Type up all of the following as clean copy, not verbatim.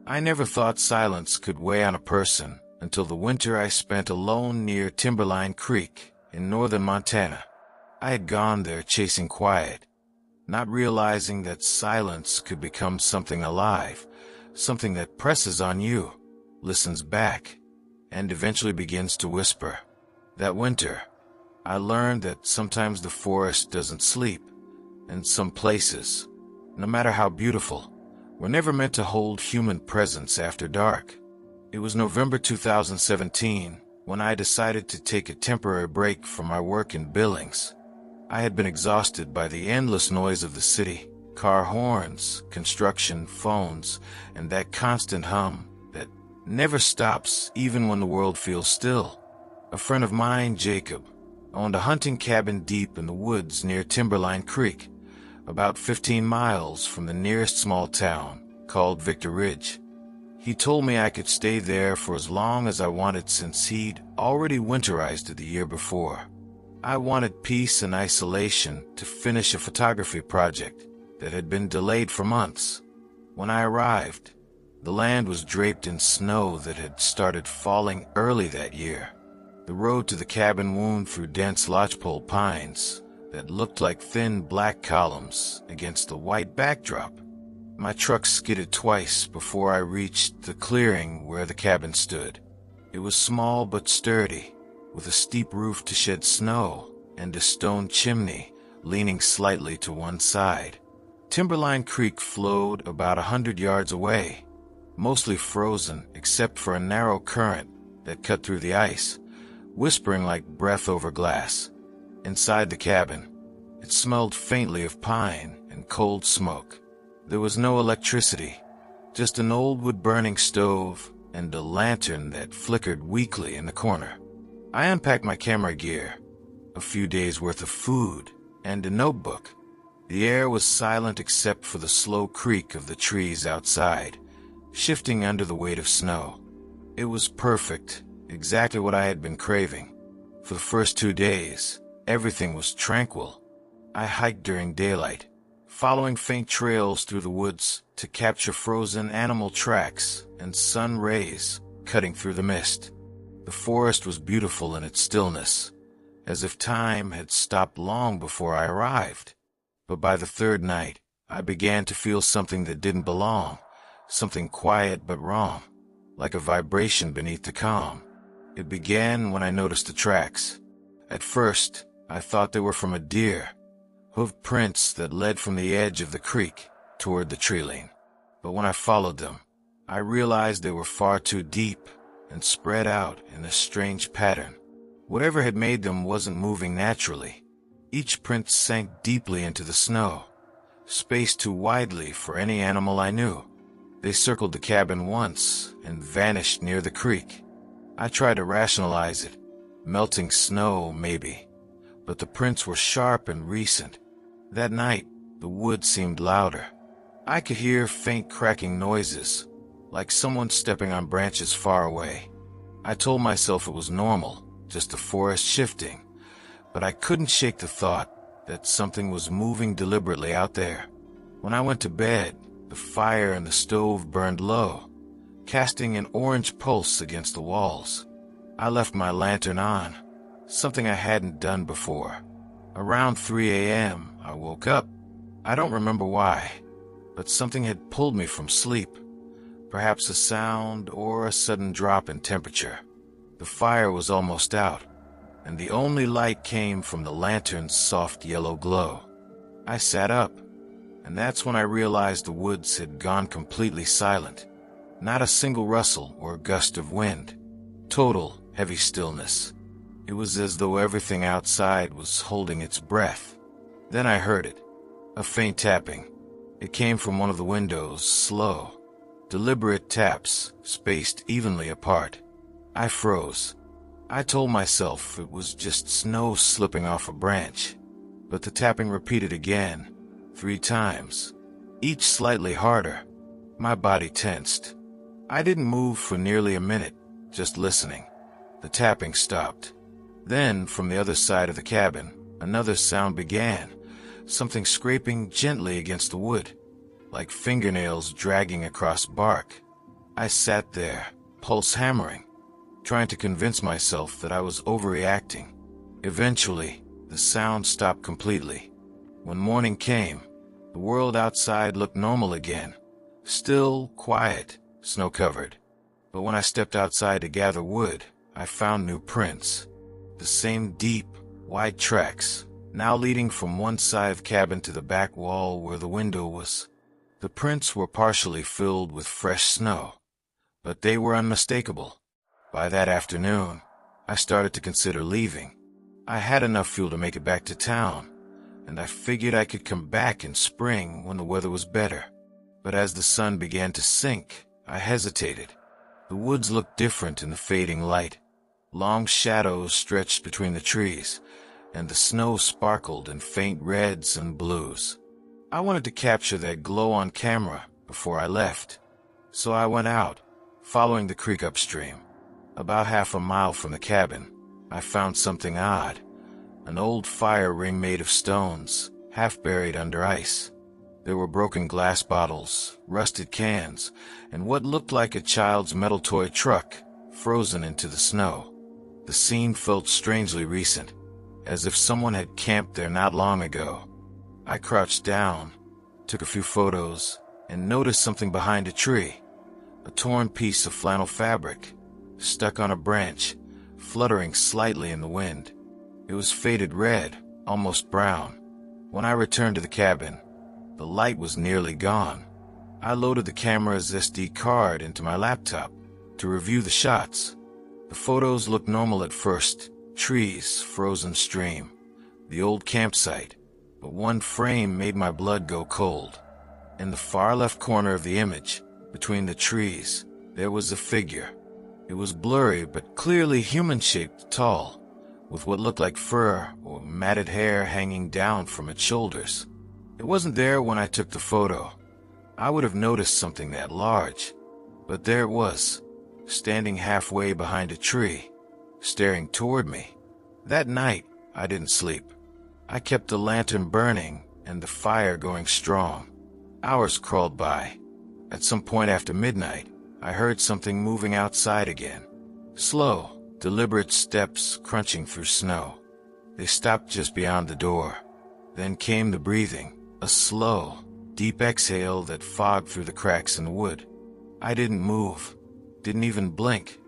I never thought silence could weigh on a person until the winter I spent alone near Timberline Creek in northern Montana. I had gone there chasing quiet, not realizing that silence could become something alive, something that presses on you, listens back, and eventually begins to whisper. That winter, I learned that sometimes the forest doesn't sleep, and some places, no matter how beautiful, were never meant to hold human presence after dark. It was November 2017 when I decided to take a temporary break from my work in Billings. I had been exhausted by the endless noise of the city, car horns, construction, phones, and that constant hum that never stops even when the world feels still. A friend of mine, Jacob, owned a hunting cabin deep in the woods near Timberline Creek, about 15 miles from the nearest small town called Victor Ridge. He told me I could stay there for as long as I wanted since he'd already winterized it the year before. I wanted peace and isolation to finish a photography project that had been delayed for months. When I arrived, the land was draped in snow that had started falling early that year. The road to the cabin wound through dense lodgepole pines that looked like thin black columns against the white backdrop. My truck skidded twice before I reached the clearing where the cabin stood. It was small but sturdy, with a steep roof to shed snow and a stone chimney leaning slightly to one side. Timberline Creek flowed about 100 yards away, mostly frozen except for a narrow current that cut through the ice, whispering like breath over glass. Inside the cabin, it smelled faintly of pine and cold smoke. There was no electricity, just an old wood-burning stove and a lantern that flickered weakly in the corner. I unpacked my camera gear, a few days' worth of food, and a notebook. The air was silent except for the slow creak of the trees outside, shifting under the weight of snow. It was perfect, exactly what I had been craving. For the first 2 days, everything was tranquil. I hiked during daylight, following faint trails through the woods to capture frozen animal tracks and sun rays cutting through the mist. The forest was beautiful in its stillness, as if time had stopped long before I arrived. But by the third night, I began to feel something that didn't belong, something quiet but wrong, like a vibration beneath the calm. It began when I noticed the tracks. At first, I thought they were from a deer, hoof prints that led from the edge of the creek toward the tree line. But when I followed them, I realized they were far too deep and spread out in a strange pattern. Whatever had made them wasn't moving naturally. Each print sank deeply into the snow, spaced too widely for any animal I knew. They circled the cabin once and vanished near the creek. I tried to rationalize it. Melting snow, maybe. But the prints were sharp and recent. That night, the woods seemed louder. I could hear faint cracking noises, like someone stepping on branches far away. I told myself it was normal, just the forest shifting, but I couldn't shake the thought that something was moving deliberately out there. When I went to bed, the fire in the stove burned low, casting an orange pulse against the walls. I left my lantern on, something I hadn't done before. Around 3 a.m., I woke up. I don't remember why, but something had pulled me from sleep. Perhaps a sound or a sudden drop in temperature. The fire was almost out, and the only light came from the lantern's soft yellow glow. I sat up, and that's when I realized the woods had gone completely silent. Not a single rustle or gust of wind. Total, heavy stillness. It was as though everything outside was holding its breath. Then I heard it, a faint tapping. It came from one of the windows, slow, deliberate taps, spaced evenly apart. I froze. I told myself it was just snow slipping off a branch, but the tapping repeated again, 3 times, each slightly harder. My body tensed. I didn't move for nearly a minute, just listening. The tapping stopped. Then, from the other side of the cabin, another sound began, something scraping gently against the wood, like fingernails dragging across bark. I sat there, pulse hammering, trying to convince myself that I was overreacting. Eventually, the sound stopped completely. When morning came, the world outside looked normal again. Still quiet, snow-covered. But when I stepped outside to gather wood, I found new prints. The same deep, wide tracks, now leading from one side of the cabin to the back wall where the window was. The prints were partially filled with fresh snow, but they were unmistakable. By that afternoon, I started to consider leaving. I had enough fuel to make it back to town, and I figured I could come back in spring when the weather was better. But as the sun began to sink, I hesitated. The woods looked different in the fading light. Long shadows stretched between the trees, and the snow sparkled in faint reds and blues. I wanted to capture that glow on camera before I left. So I went out, following the creek upstream. About half a mile from the cabin, I found something odd. An old fire ring made of stones, half buried under ice. There were broken glass bottles, rusted cans, and what looked like a child's metal toy truck, frozen into the snow. The scene felt strangely recent, as if someone had camped there not long ago. I crouched down, took a few photos, and noticed something behind a tree. A torn piece of flannel fabric, stuck on a branch, fluttering slightly in the wind. It was faded red, almost brown. When I returned to the cabin, the light was nearly gone. I loaded the camera's SD card into my laptop to review the shots. The photos looked normal at first. Trees, frozen stream, the old campsite. But one frame made my blood go cold. In the far left corner of the image, between the trees, there was a figure. It was blurry but clearly human-shaped, tall, with what looked like fur or matted hair hanging down from its shoulders. It wasn't there when I took the photo. I would have noticed something that large. But there it was, standing halfway behind a tree, staring toward me. That night, I didn't sleep. I kept the lantern burning and the fire going strong. Hours crawled by. At some point after midnight, I heard something moving outside again. Slow, deliberate steps crunching through snow. They stopped just beyond the door. Then came the breathing, a slow, deep exhale that fogged through the cracks in the wood. I didn't move, didn't even blink,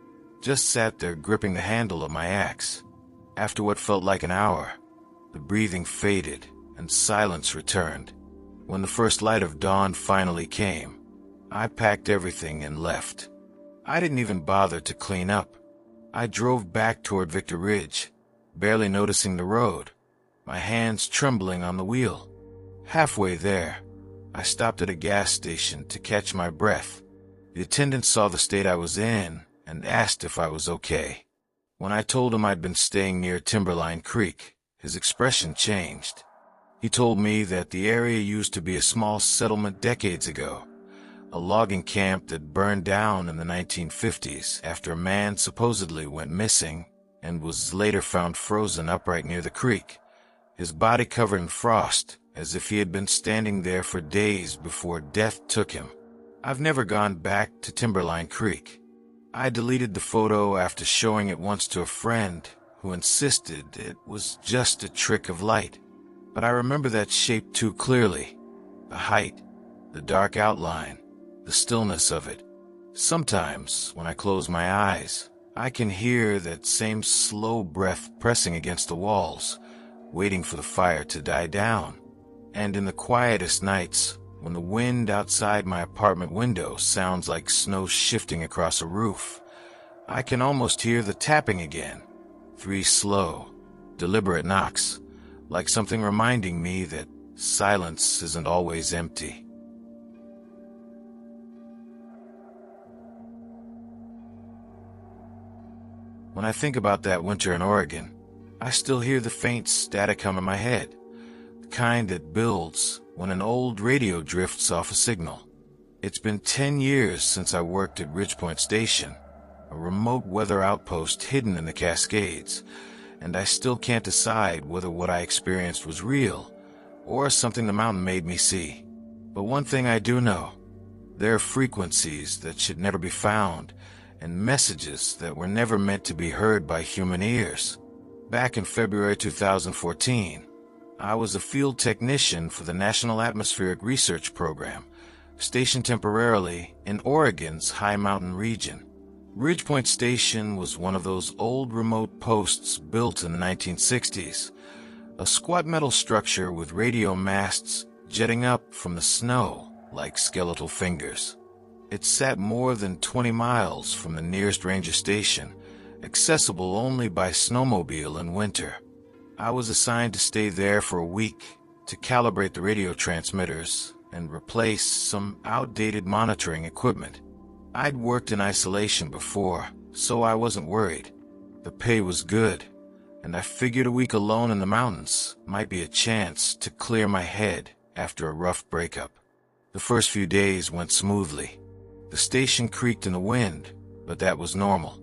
just sat there gripping the handle of my axe. After what felt like an hour, the breathing faded and silence returned. When the first light of dawn finally came, I packed everything and left. I didn't even bother to clean up. I drove back toward Victor Ridge, barely noticing the road, my hands trembling on the wheel. Halfway there, I stopped at a gas station to catch my breath. The attendant saw the state I was in and asked if I was okay. When I told him I'd been staying near Timberline Creek, his expression changed. He told me that the area used to be a small settlement decades ago, a logging camp that burned down in the 1950s after a man supposedly went missing and was later found frozen upright near the creek, his body covered in frost, as if he had been standing there for days before death took him. I've never gone back to Timberline Creek. I deleted the photo after showing it once to a friend who insisted it was just a trick of light. But I remember that shape too clearly. The height, the dark outline, the stillness of it. Sometimes, when I close my eyes, I can hear that same slow breath pressing against the walls, waiting for the fire to die down. And in the quietest nights, when the wind outside my apartment window sounds like snow shifting across a roof, I can almost hear the tapping again. 3 slow, deliberate knocks, like something reminding me that silence isn't always empty. When I think about that winter in Oregon, I still hear the faint static hum in my head, the kind that builds when an old radio drifts off a signal. It's been 10 years since I worked at Ridgepoint Station, a remote weather outpost hidden in the Cascades, and I still can't decide whether what I experienced was real or something the mountain made me see. But one thing I do know, There are frequencies that should never be found, and messages that were never meant to be heard by human ears. Back in February 2014, I was a field technician for the National Atmospheric Research Program, stationed temporarily in Oregon's high mountain region. Ridgepoint Station was one of those old remote posts built in the 1960s, a squat metal structure with radio masts jetting up from the snow like skeletal fingers. It sat more than 20 miles from the nearest ranger station, accessible only by snowmobile in winter. I was assigned to stay there for a week to calibrate the radio transmitters and replace some outdated monitoring equipment. I'd worked in isolation before, so I wasn't worried. The pay was good, and I figured a week alone in the mountains might be a chance to clear my head after a rough breakup. The first few days went smoothly. The station creaked in the wind, but that was normal.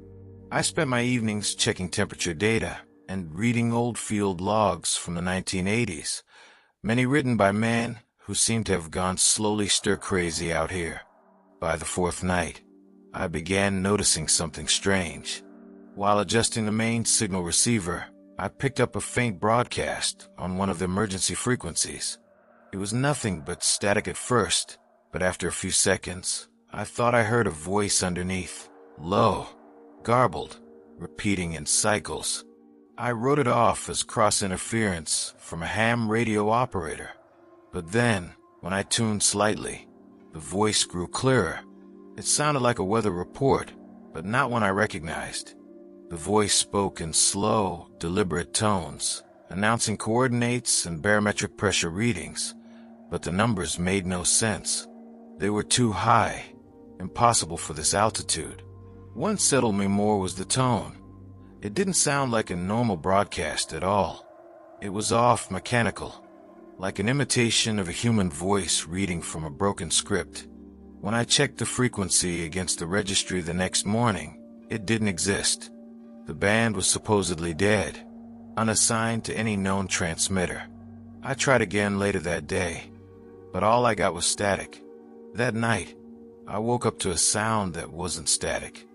I spent my evenings checking temperature data and reading old field logs from the 1980s, many written by men who seemed to have gone slowly stir-crazy out here. By the fourth night, I began noticing something strange. While adjusting the main signal receiver, I picked up a faint broadcast on one of the emergency frequencies. It was nothing but static at first, but after a few seconds, I thought I heard a voice underneath, low, garbled, repeating in cycles. I wrote it off as cross-interference from a ham radio operator. But then, when I tuned slightly, the voice grew clearer. It sounded like a weather report, but not one I recognized. The voice spoke in slow, deliberate tones, announcing coordinates and barometric pressure readings, but the numbers made no sense. They were too high, impossible for this altitude. What settled me more was the tone. It didn't sound like a normal broadcast at all. It was off mechanical, like an imitation of a human voice reading from a broken script. When I checked the frequency against the registry the next morning, it didn't exist. The band was supposedly dead, unassigned to any known transmitter. I tried again later that day, but all I got was static. That night, I woke up to a sound that wasn't static.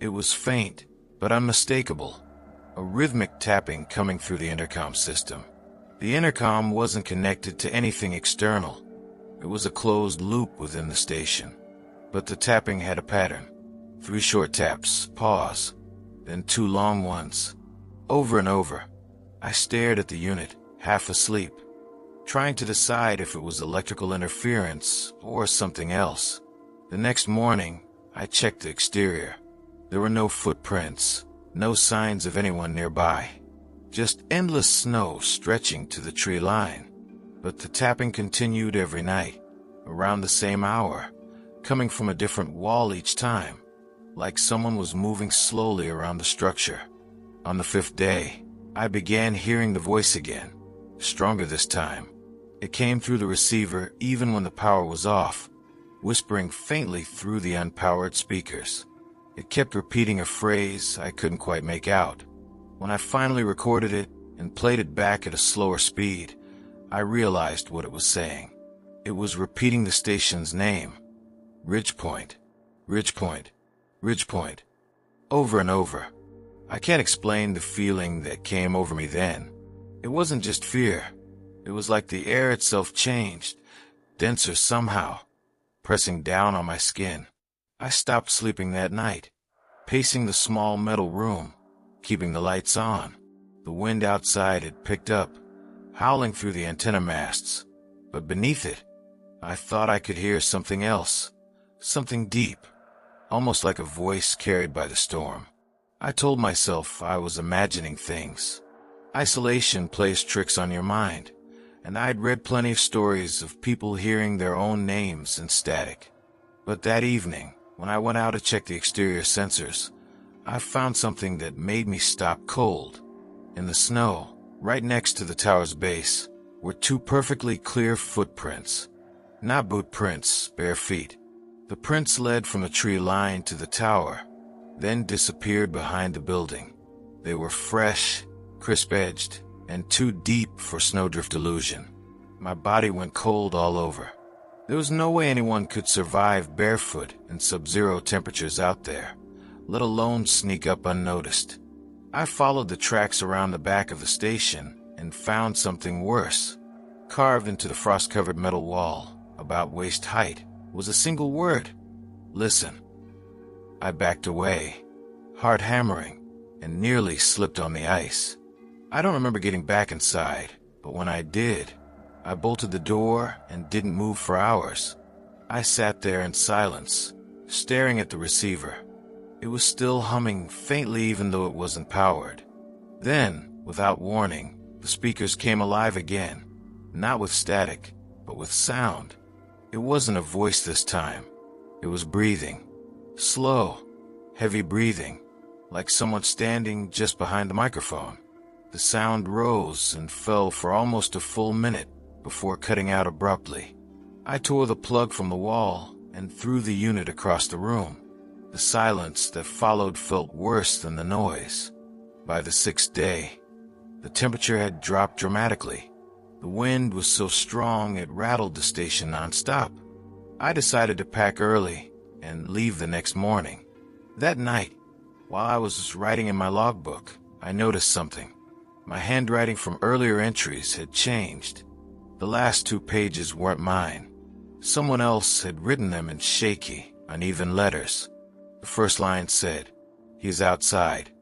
It was faint, but unmistakable, a rhythmic tapping coming through the intercom system. The intercom wasn't connected to anything external. It was a closed loop within the station, but the tapping had a pattern. 3 short taps, pause, then 2 long ones, over and over. I stared at the unit, half asleep, trying to decide if it was electrical interference or something else. The next morning, I checked the exterior. There were no footprints, no signs of anyone nearby, just endless snow stretching to the tree line. But the tapping continued every night, around the same hour, coming from a different wall each time, like someone was moving slowly around the structure. On the 5th day, I began hearing the voice again, stronger this time. It came through the receiver even when the power was off, whispering faintly through the unpowered speakers. It kept repeating a phrase I couldn't quite make out. When I finally recorded it and played it back at a slower speed, I realized what it was saying. It was repeating the station's name. Ridgepoint, Ridgepoint, Ridgepoint, over and over. I can't explain the feeling that came over me then. It wasn't just fear. It was like the air itself changed, denser somehow, pressing down on my skin. I stopped sleeping that night, pacing the small metal room, keeping the lights on. The wind outside had picked up, howling through the antenna masts, but beneath it, I thought I could hear something else, something deep, almost like a voice carried by the storm. I told myself I was imagining things. Isolation plays tricks on your mind, and I'd read plenty of stories of people hearing their own names in static. But that evening, when I went out to check the exterior sensors, I found something that made me stop cold. In the snow, right next to the tower's base, were 2 perfectly clear footprints. Not boot prints, bare feet. The prints led from the tree line to the tower, then disappeared behind the building. They were fresh, crisp-edged, and too deep for snowdrift illusion. My body went cold all over. There was no way anyone could survive barefoot in sub-zero temperatures out there, let alone sneak up unnoticed. I followed the tracks around the back of the station and found something worse. Carved into the frost-covered metal wall, about waist height, was a single word: listen. I backed away, heart hammering, and nearly slipped on the ice. I don't remember getting back inside, but when I did, I bolted the door and didn't move for hours. I sat there in silence, staring at the receiver. It was still humming faintly even though it wasn't powered. Then, without warning, the speakers came alive again, not with static, but with sound. It wasn't a voice this time. It was breathing. Slow, heavy breathing, like someone standing just behind the microphone. The sound rose and fell for almost a full minute before cutting out abruptly. I tore the plug from the wall and threw the unit across the room. The silence that followed felt worse than the noise. By the 6th day, the temperature had dropped dramatically. The wind was so strong it rattled the station nonstop. I decided to pack early and leave the next morning. That night, while I was writing in my logbook, I noticed something. My handwriting from earlier entries had changed. The last 2 pages weren't mine. Someone else had written them in shaky, uneven letters. The first line said, "He's outside."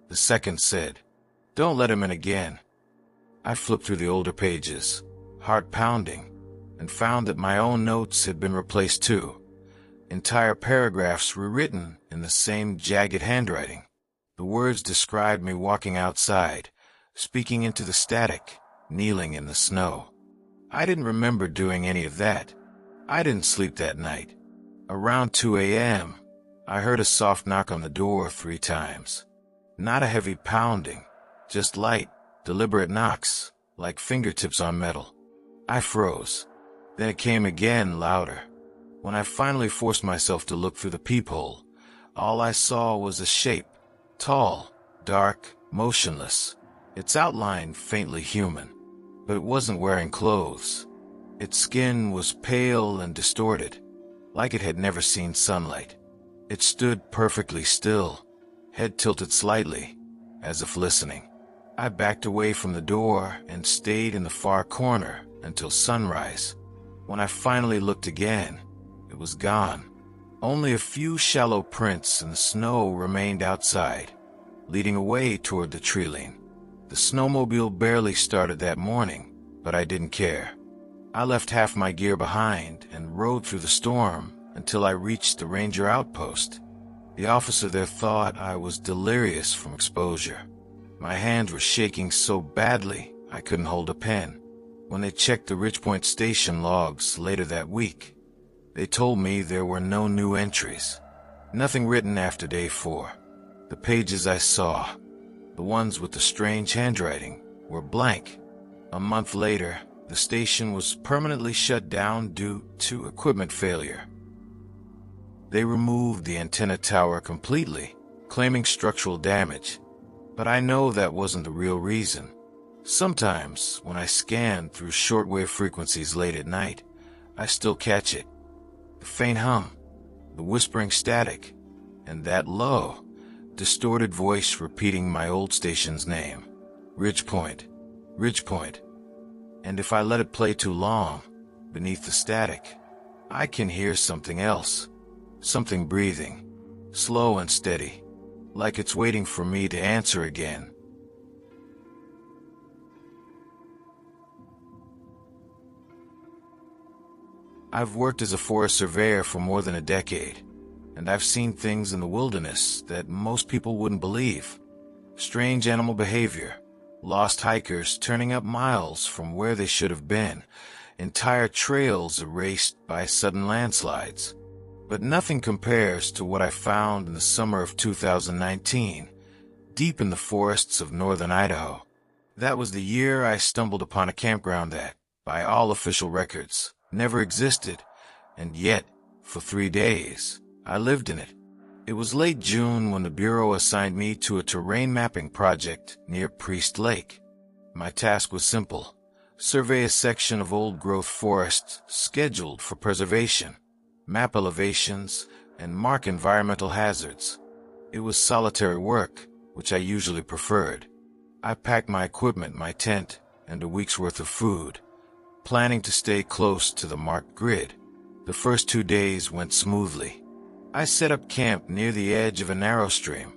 The second said, "Don't let him in again." I flipped through the older pages, heart pounding, and found that my own notes had been replaced too. Entire paragraphs were written in the same jagged handwriting. The words described me walking outside, speaking into the static, kneeling in the snow. I didn't remember doing any of that. I didn't sleep that night. Around 2 a.m., I heard a soft knock on the door 3 times. Not a heavy pounding, just light, deliberate knocks, like fingertips on metal. I froze. Then it came again, louder. When I finally forced myself to look through the peephole, all I saw was a shape, tall, dark, motionless, its outline faintly human. But it wasn't wearing clothes. Its skin was pale and distorted, like it had never seen sunlight. It stood perfectly still, head tilted slightly, as if listening. I backed away from the door and stayed in the far corner until sunrise. When I finally looked again, it was gone. Only a few shallow prints in the snow remained outside, leading away toward the tree line. The snowmobile barely started that morning, but I didn't care. I left half my gear behind and rode through the storm until I reached the ranger outpost. The officer there thought I was delirious from exposure. My hands were shaking so badly I couldn't hold a pen. When they checked the Ridgepoint station logs later that week, they told me there were no new entries. Nothing written after day 4. The pages I saw, the ones with the strange handwriting, were blank. A month later, the station was permanently shut down due to equipment failure. They removed the antenna tower completely, claiming structural damage. But I know that wasn't the real reason. Sometimes, when I scan through shortwave frequencies late at night, I still catch it. The faint hum, the whispering static, and that low, distorted voice repeating my old station's name. Ridgepoint, Ridgepoint. And if I let it play too long, beneath the static, I can hear something else. Something breathing, slow and steady, like it's waiting for me to answer again. I've worked as a forest surveyor for more than a decade, and I've seen things in the wilderness that most people wouldn't believe. Strange animal behavior, lost hikers turning up miles from where they should have been, entire trails erased by sudden landslides. But nothing compares to what I found in the summer of 2019, deep in the forests of northern Idaho. That was the year I stumbled upon a campground that, by all official records, never existed, and yet, for 3 days, I lived in it. It was late June when the Bureau assigned me to a terrain mapping project near Priest Lake. My task was simple: survey a section of old-growth forest scheduled for preservation, map elevations, and mark environmental hazards. It was solitary work, which I usually preferred. I packed my equipment, my tent, and a week's worth of food, planning to stay close to the marked grid. The first 2 days went smoothly. I set up camp near the edge of a narrow stream,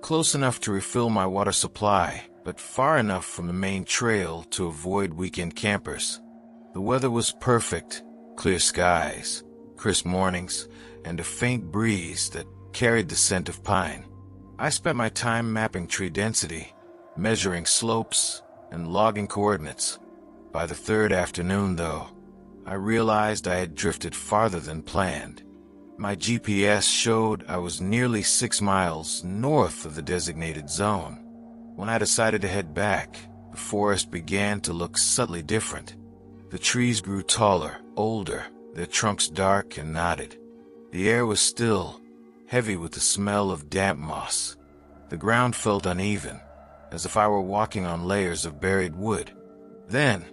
close enough to refill my water supply, but far enough from the main trail to avoid weekend campers. The weather was perfect: clear skies, crisp mornings, and a faint breeze that carried the scent of pine. I spent my time mapping tree density, measuring slopes, and logging coordinates. By the third afternoon, though, I realized I had drifted farther than planned. My GPS showed I was nearly 6 miles north of the designated zone. When I decided to head back, the forest began to look subtly different. The trees grew taller, older, their trunks dark and knotted. The air was still, heavy with the smell of damp moss. The ground felt uneven, as if I were walking on layers of buried wood. Then,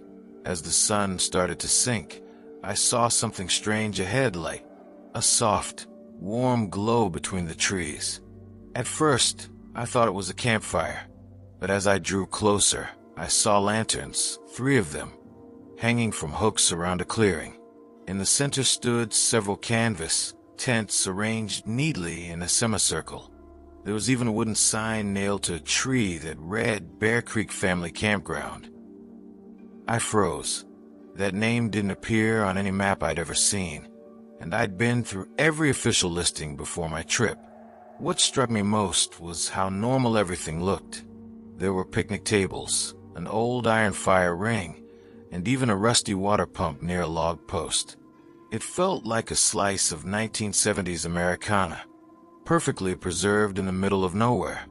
as the sun started to sink, I saw something strange ahead, like a soft, warm glow between the trees. At first, I thought it was a campfire, but as I drew closer, I saw lanterns, 3 of them, hanging from hooks around a clearing. In the center stood several canvas tents arranged neatly in a semicircle. There was even a wooden sign nailed to a tree that read Bear Creek Family Campground. I froze. That name didn't appear on any map I'd ever seen, and I'd been through every official listing before my trip. What struck me most was how normal everything looked. There were picnic tables, an old iron fire ring, and even a rusty water pump near a log post. It felt like a slice of 1970s Americana, perfectly preserved in the middle of nowhere.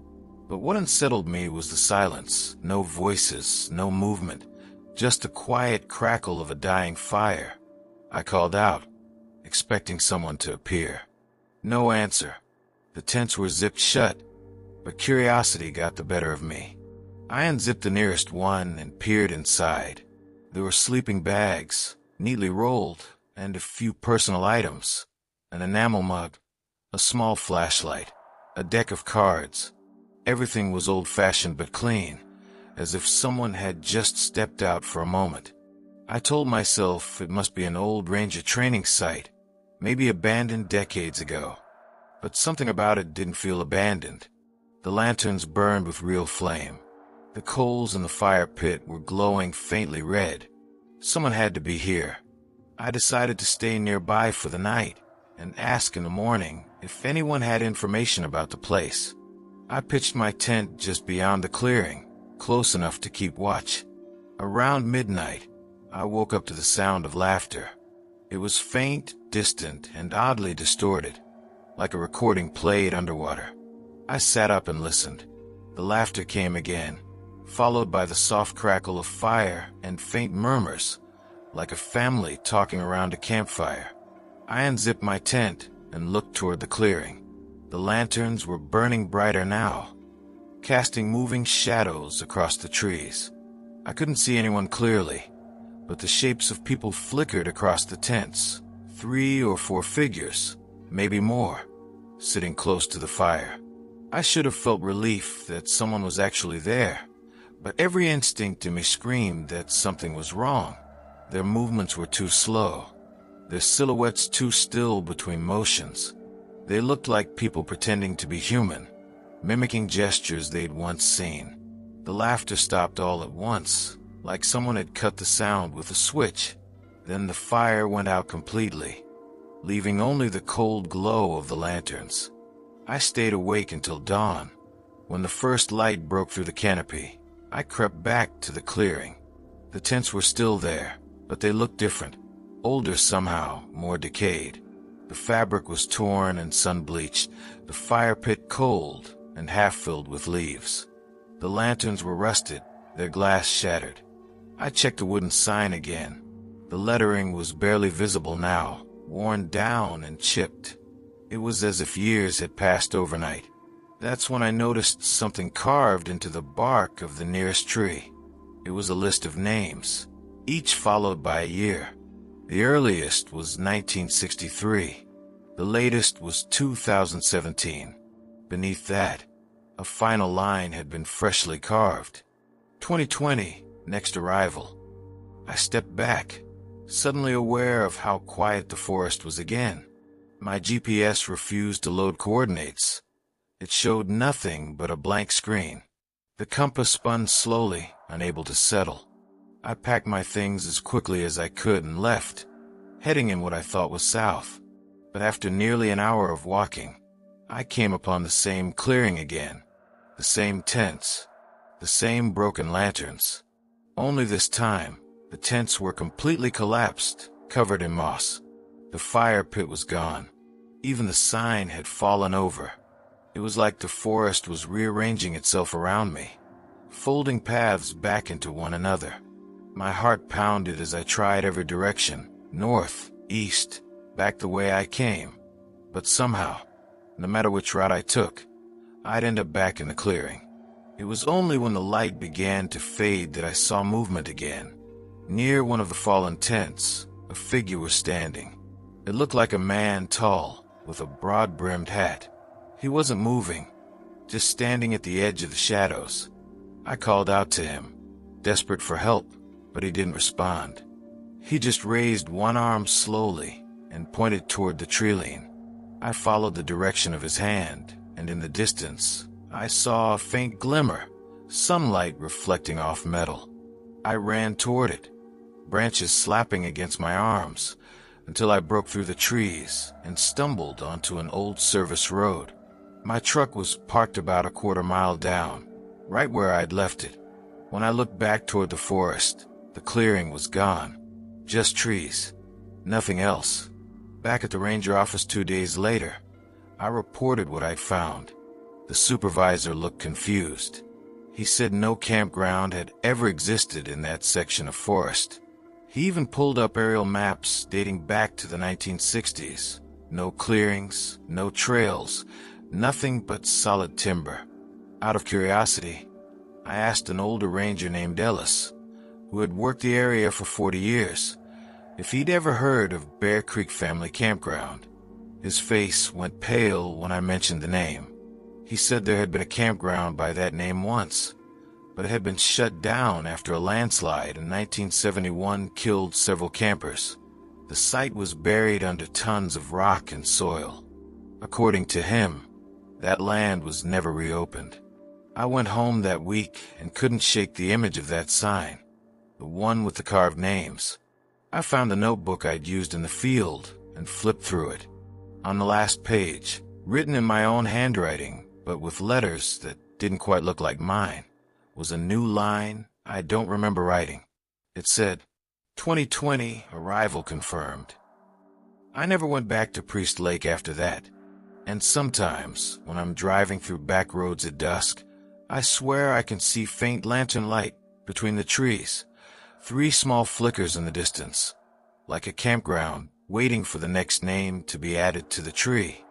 But what unsettled me was the silence. No voices, no movement, just the quiet crackle of a dying fire. I called out, expecting someone to appear. No answer. The tents were zipped shut, but curiosity got the better of me. I unzipped the nearest one and peered inside. There were sleeping bags, neatly rolled, and a few personal items: an enamel mug, a small flashlight, a deck of cards. Everything was old-fashioned but clean, as if someone had just stepped out for a moment. I told myself it must be an old ranger training site, maybe abandoned decades ago. But something about it didn't feel abandoned. The lanterns burned with real flame. The coals in the fire pit were glowing faintly red. Someone had to be here. I decided to stay nearby for the night and ask in the morning if anyone had information about the place. I pitched my tent just beyond the clearing, close enough to keep watch. Around midnight, I woke up to the sound of laughter. It was faint, distant, and oddly distorted, like a recording played underwater. I sat up and listened. The laughter came again, followed by the soft crackle of fire and faint murmurs, like a family talking around a campfire. I unzipped my tent and looked toward the clearing. The lanterns were burning brighter now, casting moving shadows across the trees. I couldn't see anyone clearly, but the shapes of people flickered across the tents. 3 or 4 figures, maybe more, sitting close to the fire. I should have felt relief that someone was actually there, but every instinct in me screamed that something was wrong. Their movements were too slow, their silhouettes too still between motions. They looked like people pretending to be human, mimicking gestures they'd once seen. The laughter stopped all at once, like someone had cut the sound with a switch. Then the fire went out completely, leaving only the cold glow of the lanterns. I stayed awake until dawn. When the first light broke through the canopy, I crept back to the clearing. The tents were still there, but they looked different, older somehow, more decayed. The fabric was torn and sun-bleached, the fire pit cold and half-filled with leaves. The lanterns were rusted, their glass shattered. I checked the wooden sign again. The lettering was barely visible now, worn down and chipped. It was as if years had passed overnight. That's when I noticed something carved into the bark of the nearest tree. It was a list of names, each followed by a year. The earliest was 1963. The latest was 2017. Beneath that, a final line had been freshly carved. 2020, next arrival. I stepped back, suddenly aware of how quiet the forest was again. My GPS refused to load coordinates. It showed nothing but a blank screen. The compass spun slowly, unable to settle. I packed my things as quickly as I could and left, heading in what I thought was south. But after nearly an hour of walking, I came upon the same clearing again, the same tents, the same broken lanterns. Only this time, the tents were completely collapsed, covered in moss. The fire pit was gone. Even the sign had fallen over. It was like the forest was rearranging itself around me, folding paths back into one another. My heart pounded as I tried every direction, north, east, back the way I came. But somehow, no matter which route I took, I'd end up back in the clearing. It was only when the light began to fade that I saw movement again. Near one of the fallen tents, a figure was standing. It looked like a man tall, with a broad-brimmed hat. He wasn't moving, just standing at the edge of the shadows. I called out to him, desperate for help, but he didn't respond. He just raised one arm slowly and pointed toward the tree-line. I followed the direction of his hand, and in the distance, I saw a faint glimmer, sunlight reflecting off metal. I ran toward it, branches slapping against my arms, until I broke through the trees and stumbled onto an old service road. My truck was parked about a quarter-mile down, right where I'd left it. When I looked back toward the forest, the clearing was gone. Just trees. Nothing else. Back at the ranger office 2 days later, I reported what I'd found. The supervisor looked confused. He said no campground had ever existed in that section of forest. He even pulled up aerial maps dating back to the 1960s. No clearings, no trails, nothing but solid timber. Out of curiosity, I asked an older ranger named Ellis, who had worked the area for 40 years, if he'd ever heard of Bear Creek Family Campground. His face went pale when I mentioned the name. He said there had been a campground by that name once, but it had been shut down after a landslide in 1971 killed several campers. The site was buried under tons of rock and soil. According to him, that land was never reopened. I went home that week and couldn't shake the image of that sign, the one with the carved names. I found the notebook I'd used in the field and flipped through it. On the last page, written in my own handwriting, but with letters that didn't quite look like mine, was a new line I don't remember writing. It said, 2020 arrival confirmed. I never went back to Priest Lake after that. And sometimes, when I'm driving through back roads at dusk, I swear I can see faint lantern light between the trees, 3 small flickers in the distance, like a campground waiting for the next name to be added to the tree.